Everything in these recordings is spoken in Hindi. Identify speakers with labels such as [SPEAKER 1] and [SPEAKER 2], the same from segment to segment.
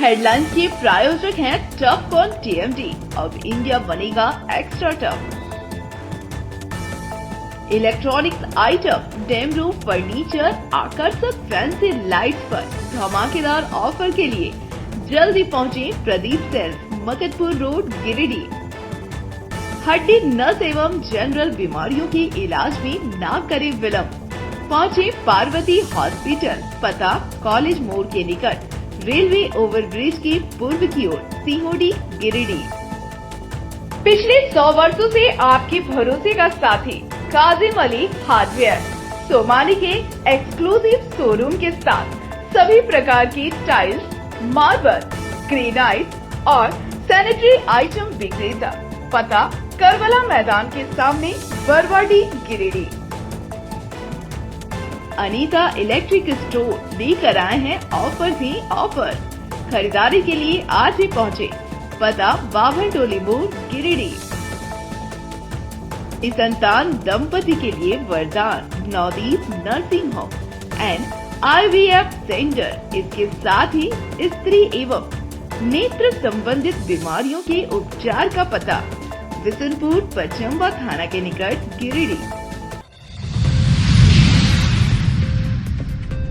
[SPEAKER 1] हेडलाइंस के प्रायोजक हैं टफ कॉन TMT। अब इंडिया बनेगा extra tough. Electronics item, dam roof furniture, आकर्षक फैंसी लाइट्स पर धमाकेदार ऑफर के लिए जल्दी पहुंचे प्रदीप सेल्स, मकतपुर रोड, गिरिडीह। हड्डी, नस एवं जनरल बीमारियों के इलाज में ना करे विलंब। पहुंचे पार्वती हॉस्पिटल, पता कॉलेज मोड़ के निकट, रेलवे ओवरब्रिज के पूर्व की ओर, सीहोडी, गिरिडीह। पिछले 100 वर्षों से आपके भरोसे का साथी काजिम अली हार्डवेयर, सोमानी के एक्सक्लूसिव शोरूम के साथ सभी प्रकार की टाइल्स, मार्बल, ग्रेनाइट और सैनिटरी आइटम विक्रेता। पता करबला मैदान के सामने, बरवाडी, गिरिडीह। अनीता इलेक्ट्रिक स्टोर लेकर आए हैं ऑफर ही ऑफर। खरीदारी के लिए आज ही पहुंचे। पता बाभन टोली मोड़, गिरिडीह। इस संतान दंपति के लिए वरदान Navdeep nursing home and IVF centre. इसके साथ ही स्त्री एवं नेत्र संबंधित बीमारियों के उपचार का पता बिशनपुर, पचम्बा थाना के निकट, गिरिडीह।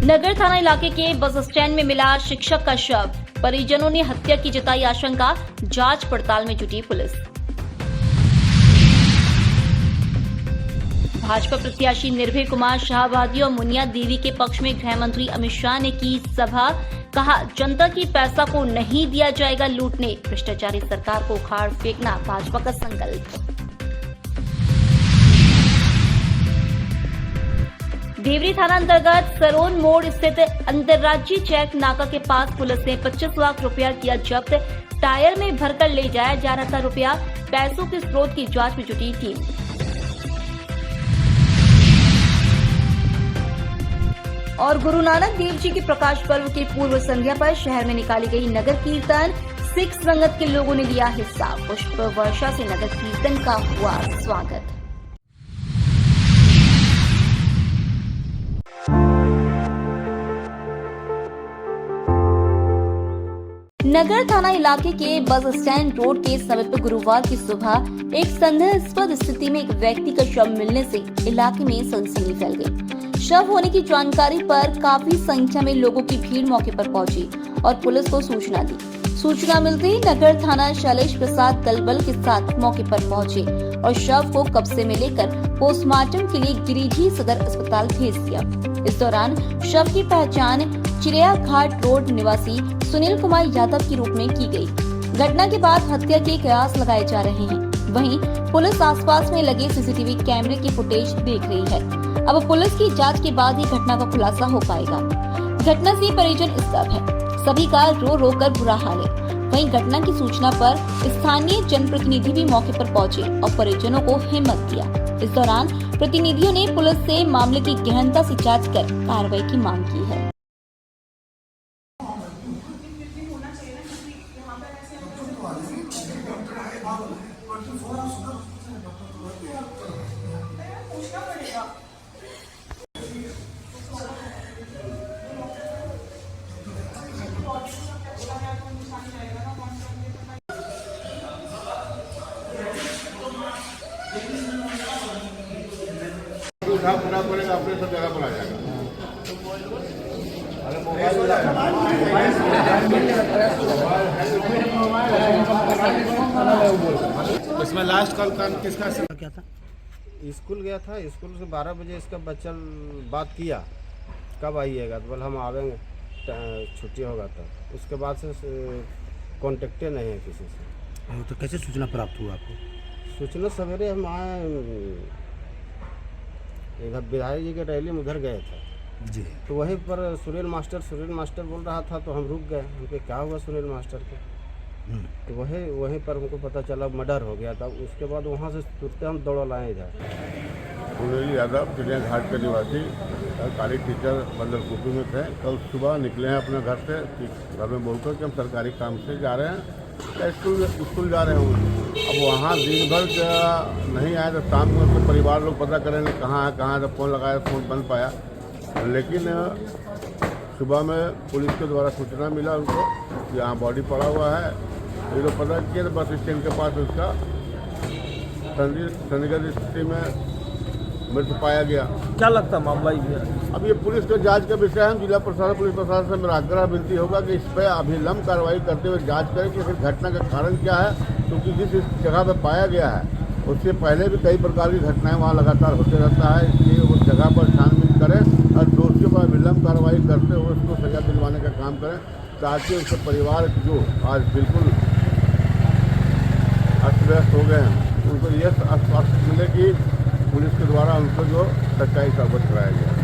[SPEAKER 2] नगर थाना इलाके के बस स्टैंड में मिला शिक्षक का शव। परिजनों ने हत्या की जताई आशंका। जांच पड़ताल में जुटी पुलिस। भाजपा प्रत्याशी निर्भय कुमार शाहबादी और मुनिया देवी के पक्ष में गृह मंत्री अमित शाह ने की सभा। कहा, जनता की पैसा को नहीं दिया जाएगा लूटने। भ्रष्टाचारी सरकार को उखाड़ फेंकना भाजपा का संकल्प। देवरी थाना अंतर्गत सरोन मोड़ स्थित अंतर्राज्यीय चेक नाका के पास पुलिस ने 25 लाख रुपया किया जब्त। टायर में भरकर ले जाया जा रहा था रुपया। पैसों के स्रोत की जांच में जुटी टीम। और गुरु नानक देव जी के प्रकाश पर्व के पूर्व संध्या पर शहर में निकाली गई नगर कीर्तन। सिख संगत के लोगों ने लिया हिस्सा। पुष्प वर्षा से नगर कीर्तन का हुआ स्वागत। नगर थाना इलाके के बस स्टैंड रोड के समीप गुरुवार की सुबह एक संदेहास्पद स्थिति में एक व्यक्ति का शव मिलने से इलाके में सनसनी फैल गई। शव होने की जानकारी पर काफी संख्या में लोगों की भीड़ मौके पर पहुंची और पुलिस को सूचना दी। सूचना मिलते ही नगर थाना शैलेश प्रसाद दलबल के साथ मौके पर पहुंचे और शव को कब्जे में लेकर पोस्टमार्टम के लिए गिरिडीह सदर अस्पताल भेज दिया। इस दौरान शव की पहचान चिड़िया घाट रोड निवासी सुनील कुमार यादव के रूप में की गई। घटना के बाद हत्या के कयास लगाए जा रहे हैं। वहीं पुलिस आसपास में लगे CCTV कैमरे की फुटेज देख रही है। अब पुलिस की जांच के बाद ही घटना का खुलासा हो पाएगा। घटना से परिजन स्तब्ध है। सभी का रो रो कर बुरा हाल है। वहीं घटना की सूचना पर स्थानीय जनप्रतिनिधि भी मौके पर पहुंचे और परिजनों को हिम्मत दिया। इस दौरान प्रतिनिधियों ने पुलिस से मामले की गहनता से जांच कर कार्रवाई की मांग की है।
[SPEAKER 3] पूरा पड़ेगा, अपने सब जगह पर आ जाएगा। इसमें लास्ट कॉल किसका क्या था?
[SPEAKER 4] स्कूल गया था। स्कूल से 12 बजे इसका बच्चा बात किया, कब आइएगा? तो बोले हम आवेंगे, छुट्टी होगा तब। उसके बाद से कॉन्टेक्टे नहीं है किसी से।
[SPEAKER 3] तो कैसे सूचना प्राप्त हुआ आपको?
[SPEAKER 4] सूचना सवेरे हम आए, इधर विधायक जी के रैली में उधर गए थे
[SPEAKER 3] जी।
[SPEAKER 4] तो वहीं पर सुनील मास्टर बोल रहा था, तो हम रुक गए। हमको क्या हुआ सुनील मास्टर के? तो वहीं पर हमको पता चला मर्डर हो गया था। उसके बाद वहाँ से तुरंत हम दौड़ लाए इधर।
[SPEAKER 5] सुनील यादव चिड़िया घाट के निवासी सरकारी टीचर बंदरकुपी में थे। कल सुबह निकले हैं अपने घर से, घर में बोलकर कि हम सरकारी काम से जा रहे हैं, स्कूल जा रहे हैं। अब वहाँ दिन भर नहीं आए तो शाम में उसके परिवार लोग पता करेंगे कहाँ है, तो फ़ोन लगाया, फ़ोन बन पाया। लेकिन सुबह में पुलिस के द्वारा सूचना मिला उनको कि यहाँ बॉडी पड़ा हुआ है। ये लोग पता किया तो बस स्टैंड के पास उसका संदिग्ध स्थिति में मृत्यु पाया गया।
[SPEAKER 6] क्या लगता है मामला ये?
[SPEAKER 5] अब ये पुलिस के जांच का विषय है। जिला प्रशासन पुलिस प्रशासन से मेरा आग्रह विनती होगा कि इस पर अभिलंब कार्रवाई करते हुए जांच करें कि आखिर घटना का कारण क्या है, क्योंकि जिस जगह पर पाया गया है उससे पहले भी कई प्रकार की घटनाएं वहाँ लगातार होते रहता है। इसलिए उस जगह पर छानबीन करें और दोषियों पर अभिलंब कार्रवाई करते हुए उसको सजा दिलवाने का काम करें, ताकि उसके परिवार जो आज बिल्कुल अस्त व्यस्त हो गए हैं उनको यह आश्वासन मिले कि पुलिस के द्वारा उनको जो सच्चाई का अवगत कराया गया।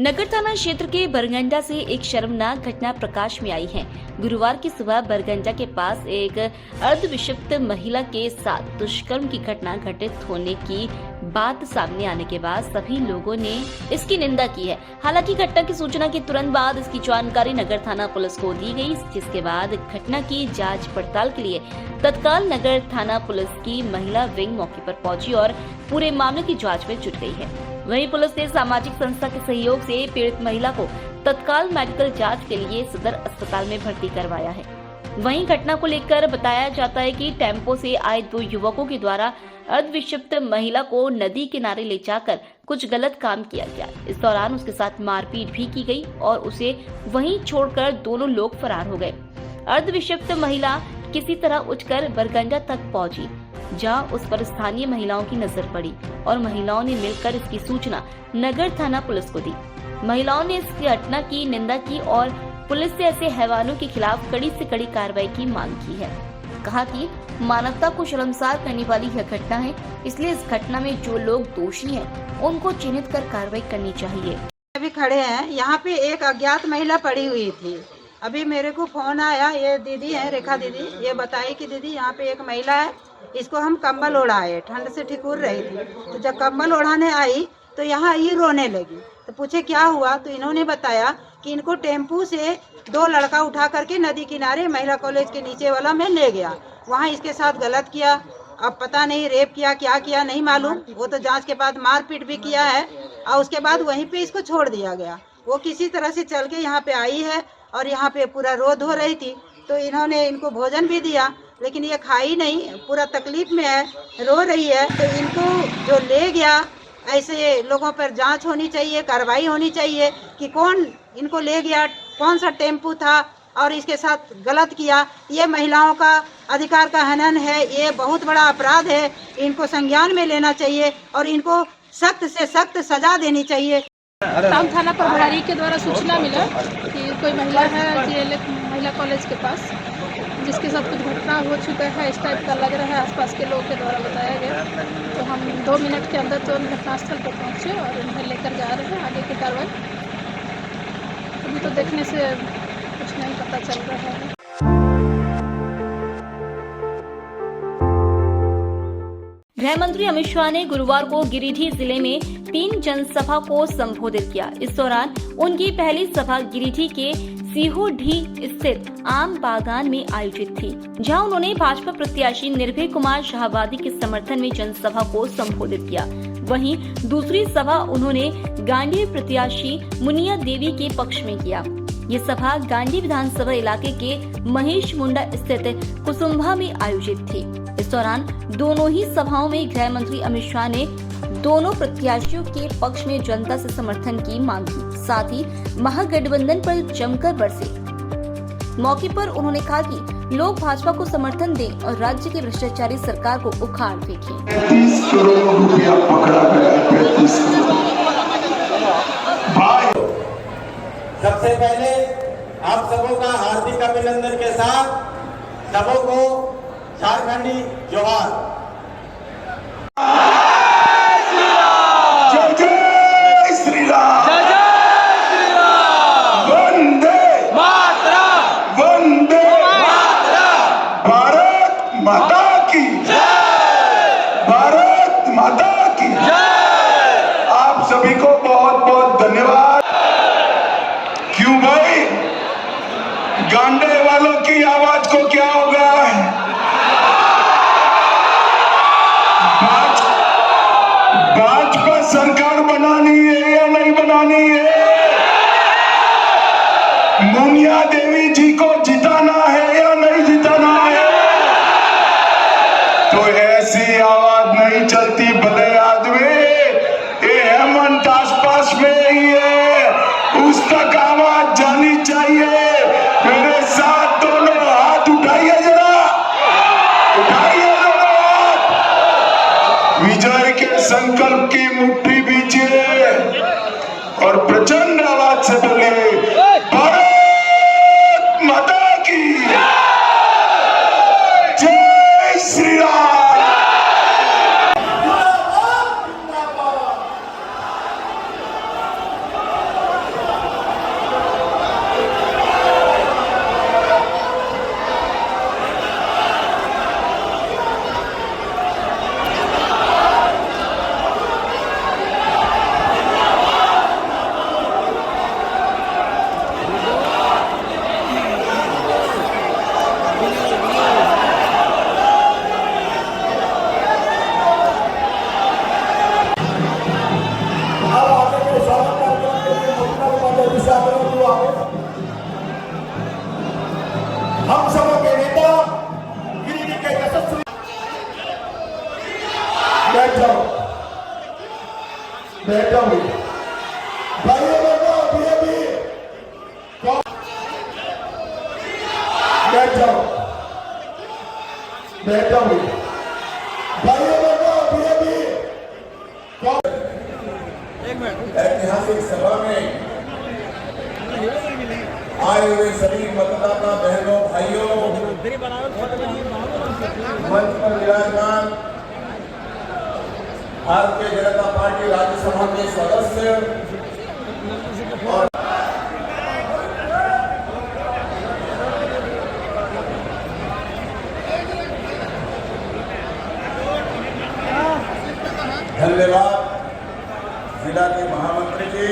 [SPEAKER 2] नगर थाना क्षेत्र के बरगंजा से एक शर्मनाक घटना प्रकाश में आई है। गुरुवार की सुबह बरगंजा के पास एक अर्धविक्षिप्त महिला के साथ दुष्कर्म की घटना घटित होने की बात सामने आने के बाद सभी लोगों ने इसकी निंदा की है। हालांकि घटना की सूचना के तुरंत बाद इसकी जानकारी नगर थाना पुलिस को दी गई, जिसके बाद घटना की जांच पड़ताल के लिए तत्काल नगर थाना पुलिस की महिला विंग मौके पर पहुंची और पूरे मामले की जांच में जुट गई है। वहीं पुलिस ने सामाजिक संस्था के सहयोग से पीड़ित महिला को तत्काल मेडिकल जांच के लिए सदर अस्पताल में भर्ती करवाया है। वहीं घटना को लेकर बताया जाता है कि टेम्पो से आए 2 युवकों के द्वारा अर्धविक्षिप्त महिला को नदी किनारे ले जाकर कुछ गलत काम किया गया। इस दौरान उसके साथ मारपीट भी की गई और उसे वहीं छोड़कर दोनों लोग फरार हो गए। अर्धविक्षिप्त महिला किसी तरह उठकर बरगंजा तक पहुंची, जहां उस पर स्थानीय महिलाओं की नजर पड़ी और महिलाओं ने मिलकर इसकी सूचना नगर थाना पुलिस को दी। महिलाओं ने इस घटना की निंदा की और पुलिस से ऐसे हैवानों के खिलाफ कड़ी से कड़ी कार्रवाई की मांग की है। कहा कि मानवता को शर्मसार करने वाली यह घटना है, इसलिए इस घटना में जो लोग दोषी हैं उनको चिन्हित कर कार्रवाई करनी चाहिए।
[SPEAKER 7] अभी खड़े हैं यहाँ पे, एक अज्ञात महिला पड़ी हुई थी। अभी मेरे को फोन आया, ये दीदी है रेखा दीदी, ये बताई कि दीदी यहाँ पे एक महिला है, इसको हम कंबल ओढ़ाए, ठंड से ठिकुर रही थी। तो जब कंबल ओढ़ाने आई तो यहाँ ये रोने लगी। तो पूछे क्या हुआ, तो इन्होंने बताया कि इनको टेम्पू से 2 लड़का उठा करके नदी किनारे महिला कॉलेज के नीचे वाला में ले गया। वहाँ इसके साथ गलत किया, अब पता नहीं रेप किया क्या किया नहीं मालूम, वो तो जांच के बाद मारपीट भी किया है और उसके बाद वहीं पे इसको छोड़ दिया गया। वो किसी तरह से चल के यहाँ पे आई है और यहाँ पे पूरा रो धो रही थी। तो इन्होंने इनको भोजन भी दिया, लेकिन ये खाई नहीं, पूरा तकलीफ में है, रो रही है। तो इनको जो ले गया, ऐसे लोगों पर जांच होनी चाहिए, कार्रवाई होनी चाहिए कि कौन इनको ले गया, कौन सा टेम्पू था और इसके साथ गलत किया। ये महिलाओं का अधिकार का हनन है, ये बहुत बड़ा अपराध है, इनको संज्ञान में लेना चाहिए और इनको सख्त से सख्त सजा देनी चाहिए।
[SPEAKER 8] टाउन थाना प्रभारी के द्वारा सूचना मिला कि कोई महिला है GLF महिला कॉलेज के पास, जिसके साथ कुछ घटना हो चुका है, इस टाइप का लग रहा है, आसपास के लोगों के द्वारा बताया गया। तो हम 2 मिनट के अंदर तुरंत घटनास्थल पर पहुंचे और उन्हें लेकर जा रहे हैं आगे की कार्रवाई। अभी तो देखने से कुछ नहीं पता चल रहा है।
[SPEAKER 2] गृह मंत्री अमित शाह ने गुरुवार को गिरिडीह जिले में 3 जनसभा को संबोधित किया। इस दौरान उनकी पहली सभा गिरिडीह के सीहोडीह स्थित आम बागान में आयोजित थी, जहां उन्होंने भाजपा प्रत्याशी निर्भय कुमार शाहवादी के समर्थन में जनसभा को संबोधित किया। वहीं दूसरी सभा उन्होंने गांधी प्रत्याशी मुनिया देवी के पक्ष में किया। ये सभा गांधी विधानसभा इलाके के महेश मुंडा स्थित कुसुम्भा में आयोजित थी। इस दौरान दोनों ही सभाओं में गृह मंत्री अमित शाह ने दोनों प्रत्याशियों के पक्ष में जनता से समर्थन की मांग की, साथ ही महागठबंधन पर जमकर बरसे। मौके पर उन्होंने कहा कि लोग भाजपा को समर्थन दें और राज्य की भ्रष्टाचारी सरकार को उखाड़ फेंकें।
[SPEAKER 9] 35 करोड़ रुपया पकड़ा गया है। 35 करोड़।
[SPEAKER 10] सबसे पहले आप सबों का हार्दिक अभिनंदन के साथ सबों को झारखंडी जोहार।
[SPEAKER 9] जय जय श्री राम, जय जय श्री राम, वंदे मातरम, वंदे मातरम, भारत माता की जय, भारत माता की जय। आप सभी को बहुत बहुत धन्यवाद। क्यों भाई, गांडे वालों की आवाज को क्या हो गया है? बाज सरकार बनानी है या नहीं बनानी है? मुनिया देवी जी को जिताना है या नहीं जिताना है? तो ऐसी आवाज नहीं चलती भले आदमी, ये हेमंत आसपास में ही है, उस तक आवाज जानी चाहिए। मेरे साथ दोनों हाथ उठाइए, जरा उठाइए दोनों हाथ, विजय के संकल्प की मुट्ठी बीजिए और प्रचंड आवाज से बोलिए, भारत माता की जय श्री राम। हम सबों के नेता गिरिडीह के यशस्वी, बैठ जाओ भाइयों बहनों, अभी बैठ जाओ भाइयों बहनों, ऐतिहासिक सभा में आए हुए सभी मतदाता बहनों भाइयों, मंच पर विराजमान भारतीय जनता पार्टी राज्यसभा के सदस्य और धन्यवाद जिला के महामंत्री जी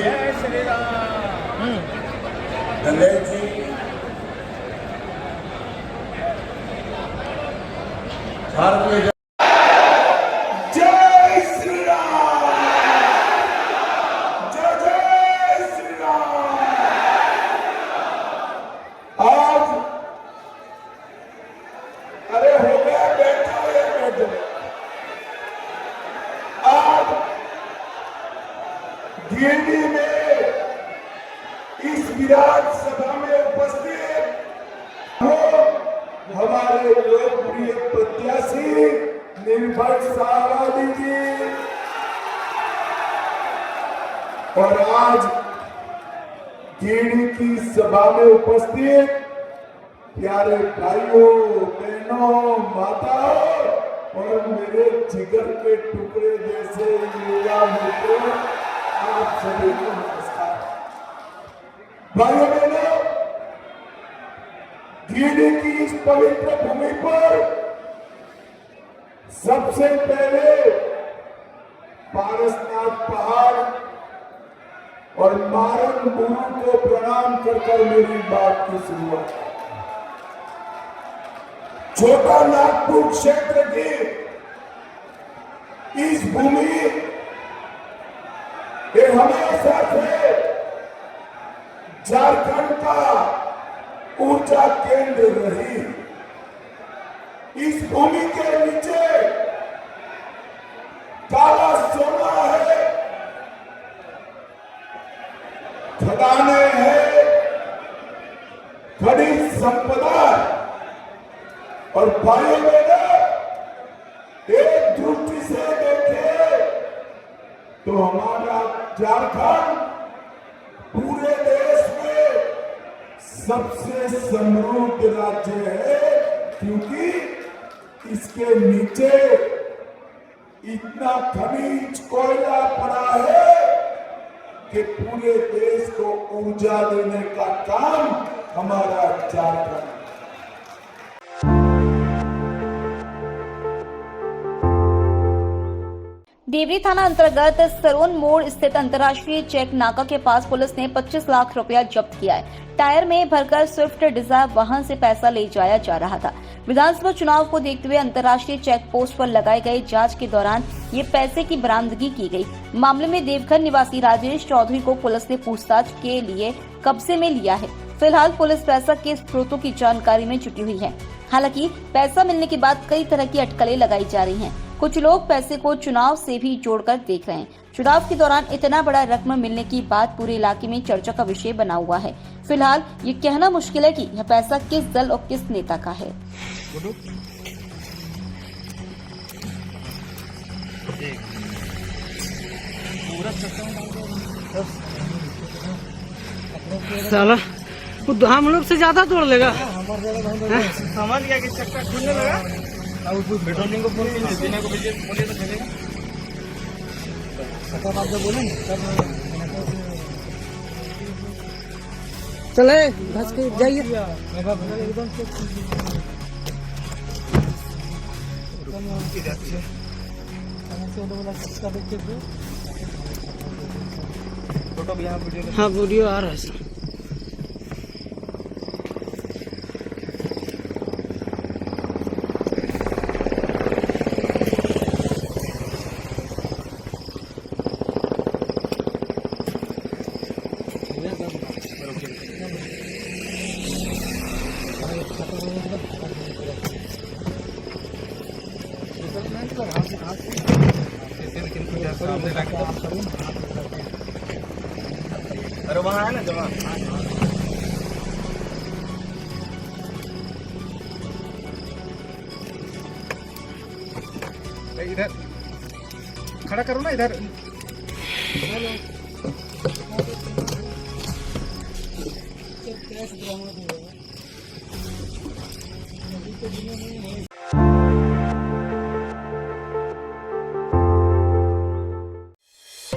[SPEAKER 9] गंगेश जी, भारतीय जय श्री राम, जय श्री राम। आज अरे हो गया, बैठो। आज गिरिडीह में इस विराट सभा में उपस्थित हो हमारे लोकप्रिय प्रत्याशी निर्भय सावलानी जी, और आज गिरिडीह की सभा में उपस्थित प्यारे भाइयों बहनों माताओं और मेरे जिगर के टुकड़े जैसे युवा मित्रों, आप सभी को नमस्कार। भाइयों बहनों, गिरिडीह की इस पवित्र भूमि पर सबसे पहले पारसनाथ पहाड़ और मारन गुरु को प्रणाम कर मेरी बात की शुरुआत। छोटा नागपुर क्षेत्र की इस भूमि ये हमेशा से झारखंड का ऊर्जा केंद्र रही। इस भूमि के नीचे काला सोना है, खदाने हैं, खनिज संपदा और भाइयों बहनों, एक दृष्टि से देखें तो हमारा झारखंड पूरे देश में सबसे समृद्ध राज्य है, क्योंकि इसके नीचे इतना खनिज कोयला पड़ा है कि पूरे देश को ऊर्जा देने का काम हमारा झारखंड।
[SPEAKER 2] देवरी थाना अंतर्गत सरोन मोड़ स्थित अंतर्राष्ट्रीय चेक नाका के पास पुलिस ने 25 लाख रुपया जब्त किया है। टायर में भरकर स्विफ्ट डिजायर वाहन से पैसा ले जाया जा रहा था। विधानसभा चुनाव को देखते हुए अंतर्राष्ट्रीय चेक पोस्ट पर लगाए गए जांच के दौरान ये पैसे की बरामदगी की गई। मामले में देवघर निवासी राजेश चौधरी को पुलिस ने पूछताछ के लिए कब्जे में लिया है। फिलहाल पुलिस पैसा के स्रोतों की जानकारी में जुटी हुई है। हालांकि पैसा मिलने के बाद कई तरह की अटकलें लगाई जा रही हैं। कुछ लोग पैसे को चुनाव से भी जोड़कर देख रहे हैं। चुनाव के दौरान इतना बड़ा रकम मिलने की बात पूरे इलाके में चर्चा का विषय बना हुआ है। फिलहाल ये कहना मुश्किल है कि यह पैसा किस दल और किस नेता का है।
[SPEAKER 6] साला हम लोग से ज्यादा तोड़ लेगा। समझ गया कि चक्का खुलने लगा। पेट्रोलिंग को फोन देने को बोलिए तो चलेगा। चले घस के जाइए। हाँ वीडियो आ रहा है।
[SPEAKER 10] अरे वहाँ है ना जमा।
[SPEAKER 3] इधर खड़ा करो ना इधर।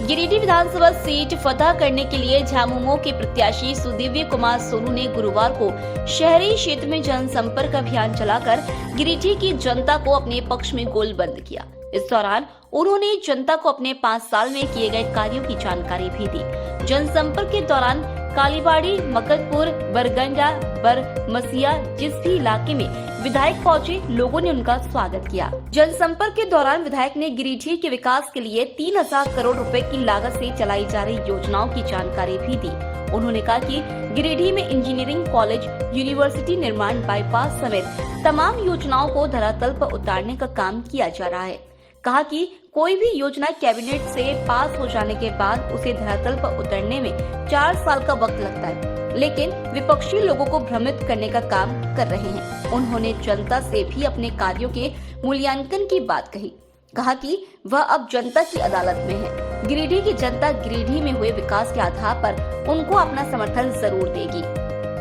[SPEAKER 2] गिरिडीह विधानसभा सीट फतह करने के लिए झामुमो के प्रत्याशी सुदिव्य कुमार सोनू ने गुरुवार को शहरी क्षेत्र में जनसंपर्क अभियान चलाकर गिरिडीह की जनता को अपने पक्ष में गोलबंद किया। इस दौरान उन्होंने जनता को अपने 5 साल में किए गए कार्यों की जानकारी भी दी। जनसंपर्क के दौरान कालीबाड़ी, मकतपुर, बरगंडा, बरमसिया जिस भी इलाके में विधायक पहुंचे, लोगों ने उनका स्वागत किया। जनसंपर्क के दौरान विधायक ने गिरिडीह के विकास के लिए 3000 करोड़ रुपए की लागत से चलाई जा रही योजनाओं की जानकारी भी दी। उन्होंने कहा कि गिरिडीह में इंजीनियरिंग कॉलेज, यूनिवर्सिटी निर्माण, बाईपास समेत तमाम योजनाओं को धरातल पर उतारने का काम किया जा रहा है। कहा कि कोई भी योजना कैबिनेट से पास हो जाने के बाद उसे धरातल पर उतरने में 4 साल का वक्त लगता है, लेकिन विपक्षी लोगों को भ्रमित करने का काम कर रहे हैं। उन्होंने जनता से भी अपने कार्यों के मूल्यांकन की बात कही। कहा कि वह अब जनता की अदालत में है। गिरिडीह की जनता गिरिडीह में हुए विकास के आधार पर उनको अपना समर्थन जरूर देगी।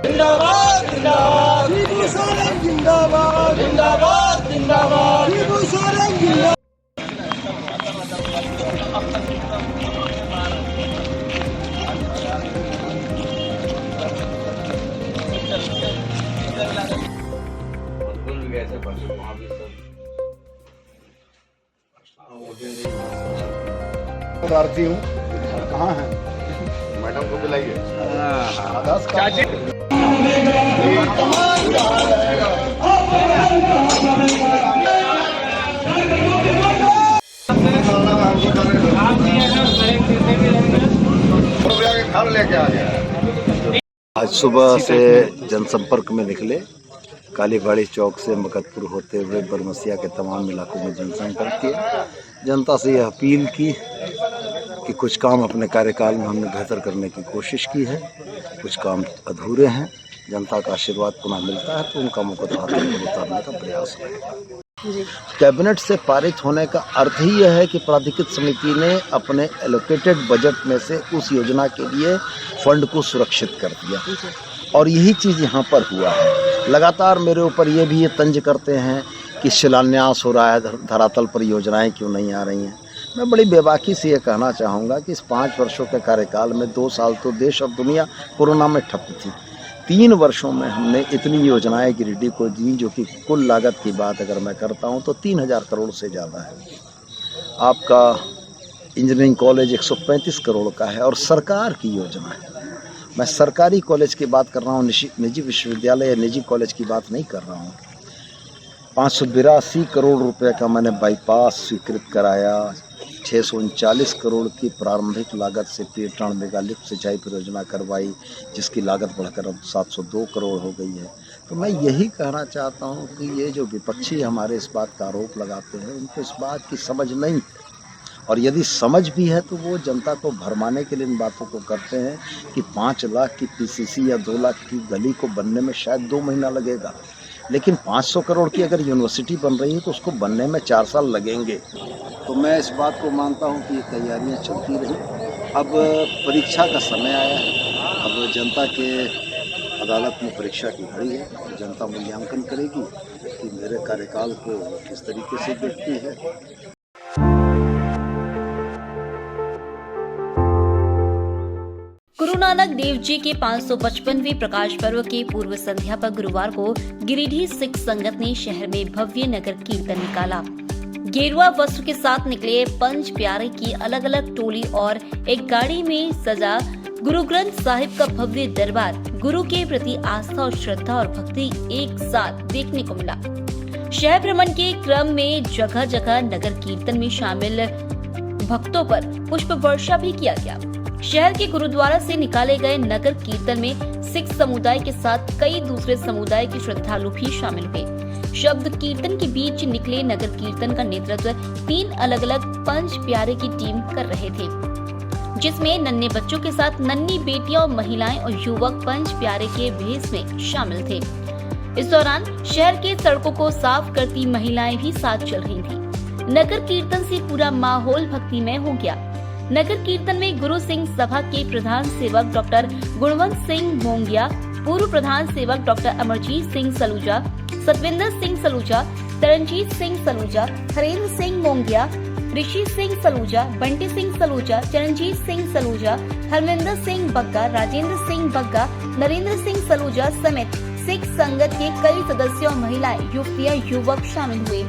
[SPEAKER 9] जिंदाबाद जिंदाबाद जिंदाबाद जिंदाबाद जिंदाबाद।
[SPEAKER 3] प्रार्थी हूँ, कहाँ है
[SPEAKER 5] मैडम को बुलाइए।
[SPEAKER 3] घर लेके आ गया।
[SPEAKER 11] आज सुबह से जनसंपर्क में निकले। कालीबाड़ी चौक से मकतपुर होते हुए बरमसिया के तमाम इलाकों में जनसंपर्क किया। जनता से यह अपील की कि कुछ काम अपने कार्यकाल में हमने बेहतर करने की कोशिश की है, कुछ काम अधूरे हैं। जनता का आशीर्वाद पुनः मिलता है तो उन कामों को धरातल पर उतारने का प्रयास है। कैबिनेट से पारित होने का अर्थ ही यह है कि प्राधिकृत समिति ने अपने एलोकेटेड बजट में से उस योजना के लिए फंड को सुरक्षित कर दिया, और यही चीज़ यहाँ पर हुआ है। लगातार मेरे ऊपर ये भी तंज करते हैं कि शिलान्यास हो रहा है, धरातल पर योजनाएं क्यों नहीं आ रही हैं। मैं बड़ी बेबाकी से ये कहना चाहूँगा कि इस 5 वर्षों के कार्यकाल में 2 साल तो देश और दुनिया कोरोना में ठप थी। 3 वर्षों में हमने इतनी योजनाएं गिरिडीह को दी, जो कि कुल लागत की बात अगर मैं करता हूँ तो 3000 करोड़ से ज़्यादा है। आपका इंजीनियरिंग कॉलेज 135 करोड़ का है और सरकार की योजना है। मैं सरकारी कॉलेज की बात कर रहा हूँ, निजी विश्वविद्यालय या निजी कॉलेज की बात नहीं कर रहा हूँ। 582 करोड़ रुपए का मैंने बाईपास स्वीकृत कराया, 639 करोड़ की प्रारंभिक लागत से 93 मेगा लिफ्ट सिंचाई परियोजना करवाई, जिसकी लागत बढ़कर अब 702 करोड़ हो गई है। तो मैं यही कहना चाहता हूँ कि ये जो विपक्षी हमारे इस बात का आरोप लगाते हैं, उनको इस बात की समझ नहीं है, और यदि समझ भी है तो वो जनता को भरमाने के लिए इन बातों को करते हैं कि 5 लाख की पीसीसी या 2 लाख की गली को बनने में शायद 2 महीना लगेगा, लेकिन 500 करोड़ की अगर यूनिवर्सिटी बन रही है तो उसको बनने में 4 साल लगेंगे। तो मैं इस बात को मानता हूँ कि ये तैयारियाँ चलती रही। अब परीक्षा का समय आया है, अब जनता के अदालत में परीक्षा की घड़ी है। जनता मूल्यांकन करेगी कि मेरे कार्यकाल को किस तरीके से देखती है।
[SPEAKER 2] गुरु नानक देव जी के 555वें प्रकाश पर्व के पूर्व संध्या पर गुरुवार को गिरिडीह सिख संगत ने शहर में भव्य नगर कीर्तन निकाला। गेरुआ वस्त्र के साथ निकले पंच प्यारे की अलग अलग टोली और एक गाड़ी में सजा गुरु ग्रंथ साहिब का भव्य दरबार गुरु के प्रति आस्था और श्रद्धा और भक्ति एक साथ देखने को मिला। शहर भ्रमण के क्रम में जगह जगह नगर कीर्तन में शामिल भक्तों पर पुष्प वर्षा भी किया गया। शहर के गुरुद्वारा से निकाले गए नगर कीर्तन में सिख समुदाय के साथ कई दूसरे समुदाय के श्रद्धालु भी शामिल हुए। शब्द कीर्तन के बीच निकले नगर कीर्तन का नेतृत्व 3 अलग अलग पंच प्यारे की टीम कर रहे थे, जिसमें नन्हे बच्चों के साथ नन्ही बेटियां और महिलाएं और युवक पंच प्यारे के भेष में शामिल थे। इस दौरान शहर के सड़कों को साफ करती महिलाएं भी साथ चल रही थी। नगर कीर्तन से पूरा माहौल भक्तिमय हो गया। नगर कीर्तन में गुरु सिंह सभा के प्रधान सेवक डॉक्टर गुणवंत सिंह मोंगिया, पूर्व प्रधान सेवक डॉक्टर अमरजीत सिंह सलूजा, सतविंदर सिंह सलूजा, तरनजीत सिंह सलूजा, हरेंद्र सिंह मोंगिया, ऋषि सिंह सलूजा, बंटी सिंह सलूजा, चरणजीत सिंह सलूजा, हरविंदर सिंह बग्गा, राजेंद्र सिंह बग्गा, नरेंद्र सिंह सलूजा समेत सिख संगत के कई सदस्य और महिलाएं, युवतियां, युवक शामिल हुए।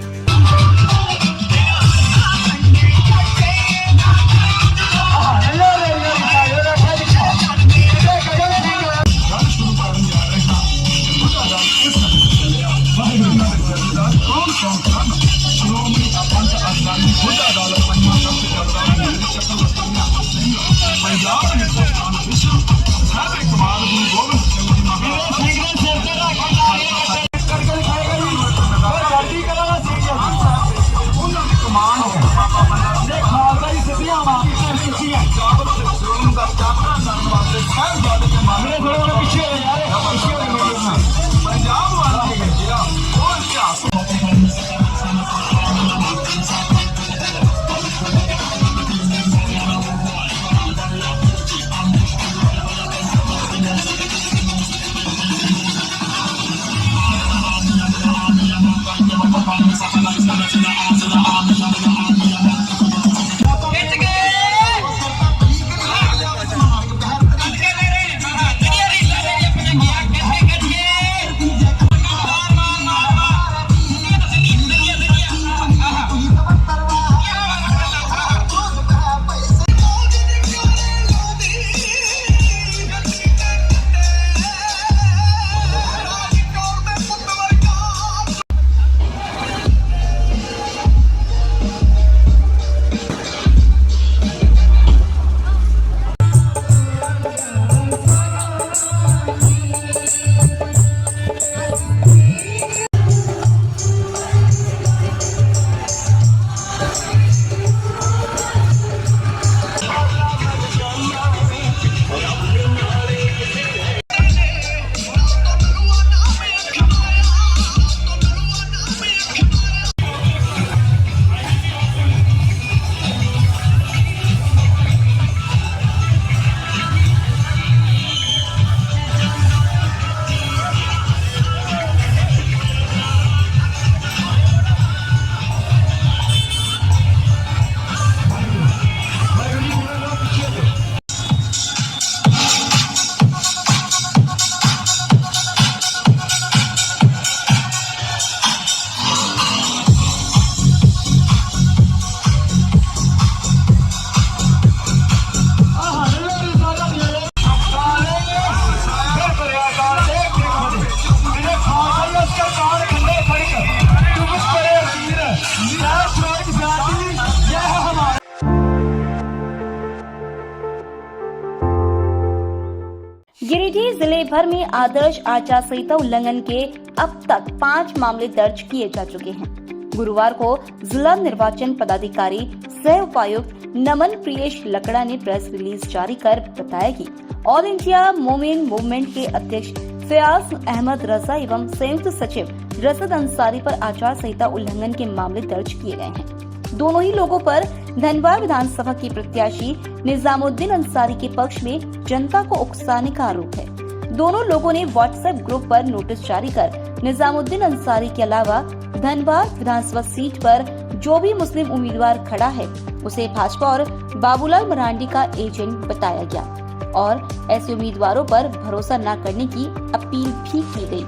[SPEAKER 2] गिरिडीह जिले भर में आदर्श आचार संहिता उल्लंघन के अब तक 5 मामले दर्ज किए जा चुके हैं। गुरुवार को जिला निर्वाचन पदाधिकारी सह उपायुक्त नमन प्रियेश लकड़ा ने प्रेस रिलीज जारी कर बताया कि ऑल इंडिया मोमिन मूवमेंट के अध्यक्ष फयाज अहमद रजा एवं संयुक्त सचिव रसद अंसारी पर आचार संहिता उल्लंघन के मामले दर्ज किए गए हैं। दोनों ही लोगों पर धनबाद विधानसभा की प्रत्याशी निजामुद्दीन अंसारी के पक्ष में जनता को उकसाने का आरोप है। दोनों लोगों ने व्हाट्सएप ग्रुप पर नोटिस जारी कर निजामुद्दीन अंसारी के अलावा धनबाद विधानसभा सीट पर जो भी मुस्लिम उम्मीदवार खड़ा है उसे भाजपा और बाबूलाल मरांडी का एजेंट बताया गया और ऐसे उम्मीदवारों पर भरोसा न करने की अपील भी की गई।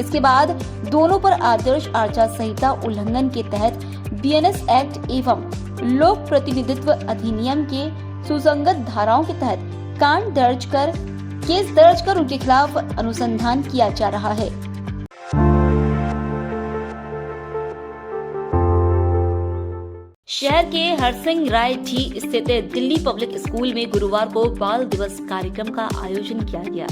[SPEAKER 2] इसके बाद दोनों पर आदर्श आचार संहिता उल्लंघन के तहत बीएनएस एक्ट एवं लोक प्रतिनिधित्व अधिनियम के सुसंगत धाराओं के तहत केस दर्ज कर उनके खिलाफ अनुसंधान किया जा रहा है। शहर के हरसिंह राय जी स्थित दिल्ली पब्लिक स्कूल में गुरुवार को बाल दिवस कार्यक्रम का आयोजन किया गया।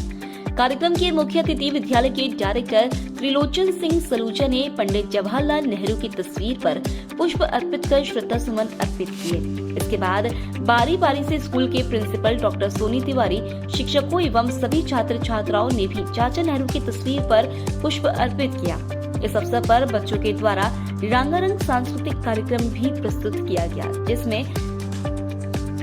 [SPEAKER 2] कार्यक्रम के मुख्य अतिथि विद्यालय के डायरेक्टर त्रिलोचन सिंह सलूजा ने पंडित जवाहरलाल नेहरू की तस्वीर पर पुष्प अर्पित कर श्रद्धा सुमन अर्पित किए। इसके बाद बारी बारी से स्कूल के प्रिंसिपल डॉक्टर सोनी तिवारी, शिक्षकों एवं सभी छात्र छात्राओं ने भी चाचा नेहरू की तस्वीर पर पुष्प अर्पित किया। इस अवसर पर बच्चों के द्वारा रंगारंग सांस्कृतिक कार्यक्रम भी प्रस्तुत किया गया, जिसमें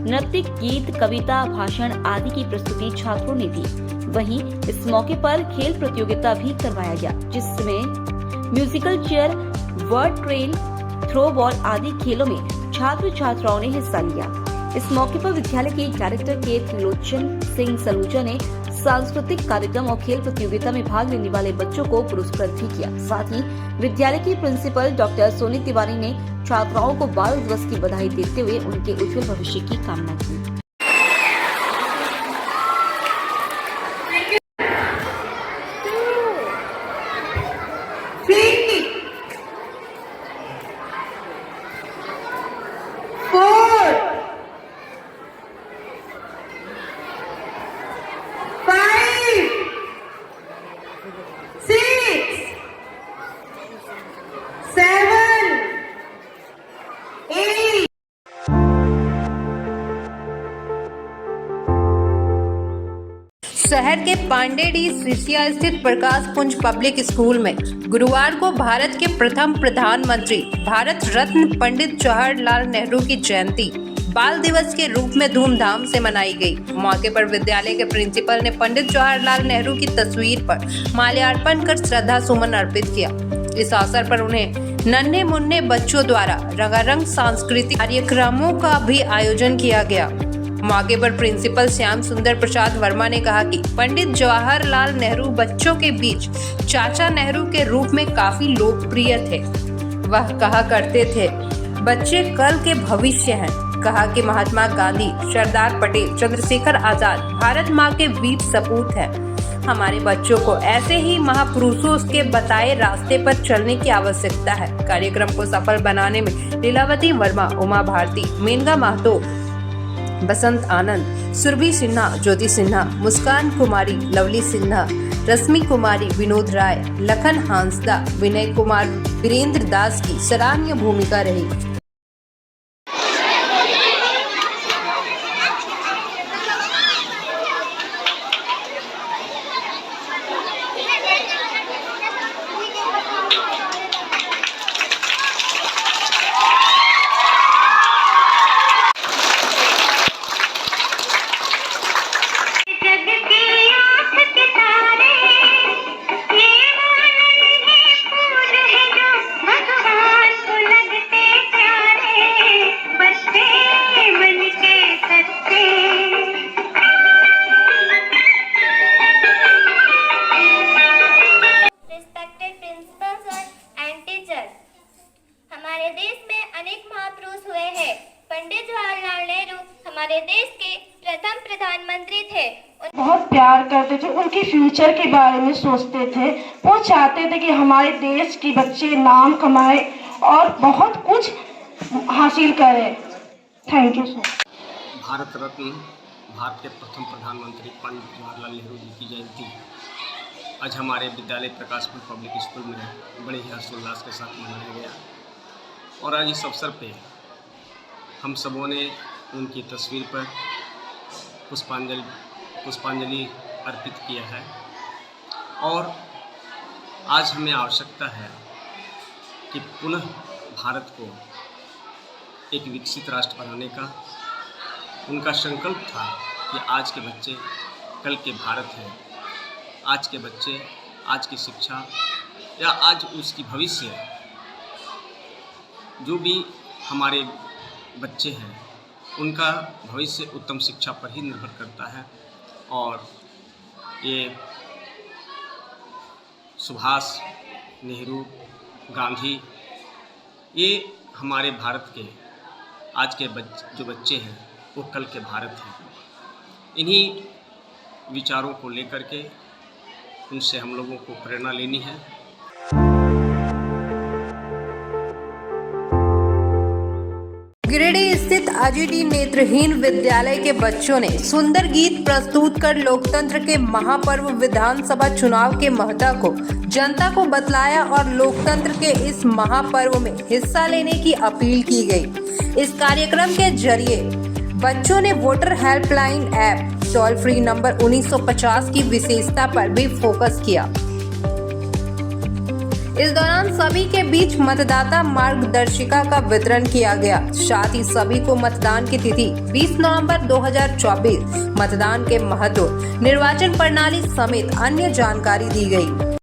[SPEAKER 2] नृत्य, गीत, कविता, भाषण आदि की प्रस्तुति छात्रों ने दी। वहीं इस मौके पर खेल प्रतियोगिता भी करवाया गया, जिसमें musical chair, word train, throw ball आदि खेलों में छात्र छात्राओं ने हिस्सा लिया। इस मौके पर विद्यालय के डायरेक्टर के त्रिलोचन सिंह सलूजा ने सांस्कृतिक कार्यक्रम और खेल प्रतियोगिता में भाग लेने वाले बच्चों को पुरस्कृत भी किया। साथ ही विद्यालय की प्रिंसिपल डॉक्टर सोनी तिवारी ने छात्राओं को बाल दिवस की बधाई देते हुए उनके उज्जवल भविष्य की कामना की।
[SPEAKER 12] शहर के पांडेडी सिसिया स्थित प्रकाश पुंज पब्लिक स्कूल में गुरुवार को भारत के प्रथम प्रधानमंत्री भारत रत्न पंडित जवाहरलाल नेहरू की जयंती बाल दिवस के रूप में धूमधाम से मनाई गई। मौके पर विद्यालय के प्रिंसिपल ने पंडित जवाहरलाल नेहरू की तस्वीर पर माल्यार्पण कर श्रद्धा सुमन अर्पित किया। इस अवसर पर उन्हें नन्हे मुन्ने बच्चों द्वारा रंगारंग सांस्कृतिक कार्यक्रमों का भी आयोजन किया गया। मौके पर प्रिंसिपल श्याम सुंदर प्रसाद वर्मा ने कहा कि पंडित जवाहरलाल नेहरू बच्चों के बीच चाचा नेहरू के रूप में काफी लोकप्रिय थे। वह कहा करते थे, बच्चे कल के भविष्य हैं। कहा कि महात्मा गांधी, सरदार पटेल, चंद्रशेखर आजाद भारत माँ के वीर सपूत हैं। हमारे बच्चों को ऐसे ही महापुरुषों के बताए रास्ते पर चलने की आवश्यकता है। कार्यक्रम को सफल बनाने में लीलावती वर्मा, उमा भारती, मेनका महतो, बसंत आनंद, सुरभि सिन्हा, ज्योति सिन्हा, मुस्कान कुमारी, लवली सिन्हा, रश्मि कुमारी, विनोद राय, लखन हांसदा, विनय कुमार, वीरेंद्र दास की सराहनीय भूमिका रही।
[SPEAKER 13] हमारे देश में अनेक महापुरुष हुए हैं। पंडित जवाहरलाल नेहरू हमारे देश के प्रथम प्रधानमंत्री थे।
[SPEAKER 14] बहुत प्यार करते थे, उनके फ्यूचर के बारे में सोचते थे। वो चाहते थे कि हमारे देश के बच्चे नाम कमाए और बहुत कुछ हासिल करें। Thank you sir.
[SPEAKER 15] Bharat Ratna Bharat के प्रथम प्रधानमंत्री पंडित जवाहरलाल नेहरू जी की जयंती आज हमारे विद्यालय प्रकाशपुर पब्लिक स्कूल में बड़े ही हर्षोल्लास के साथ मनाया गया। और आज इस अवसर पे हम सबों ने उनकी तस्वीर पर पुष्पांजलि अर्पित किया है। और आज हमें आवश्यकता है कि पुनः भारत को एक विकसित राष्ट्र बनाने का उनका संकल्प था कि आज के बच्चे कल के भारत हैं। आज के बच्चे आज की शिक्षा या आज उसकी भविष्य, जो भी हमारे बच्चे हैं उनका भविष्य उत्तम शिक्षा पर ही निर्भर करता है। और ये सुभाष, नेहरू, गांधी, ये हमारे भारत के आज के जो बच्चे हैं वो कल के भारत हैं। इन्हीं विचारों को लेकर के उनसे हम लोगों को प्रेरणा लेनी है।
[SPEAKER 12] गिरिडीह स्थित आईजीडी नेत्रहीन विद्यालय के बच्चों ने सुंदर गीत प्रस्तुत कर लोकतंत्र के महापर्व विधानसभा चुनाव के महत्व को जनता को बतलाया और लोकतंत्र के इस महापर्व में हिस्सा लेने की अपील की गई। इस कार्यक्रम के जरिए बच्चों ने voter helpline app toll free number 1950 की विशेषता पर भी फोकस किया। इस दौरान सभी के बीच मतदाता मार्गदर्शिका का वितरण किया गया। साथ ही सभी को मतदान की तिथि 20 नवंबर 2024, मतदान के महत्व, निर्वाचन प्रणाली समेत अन्य जानकारी दी गई।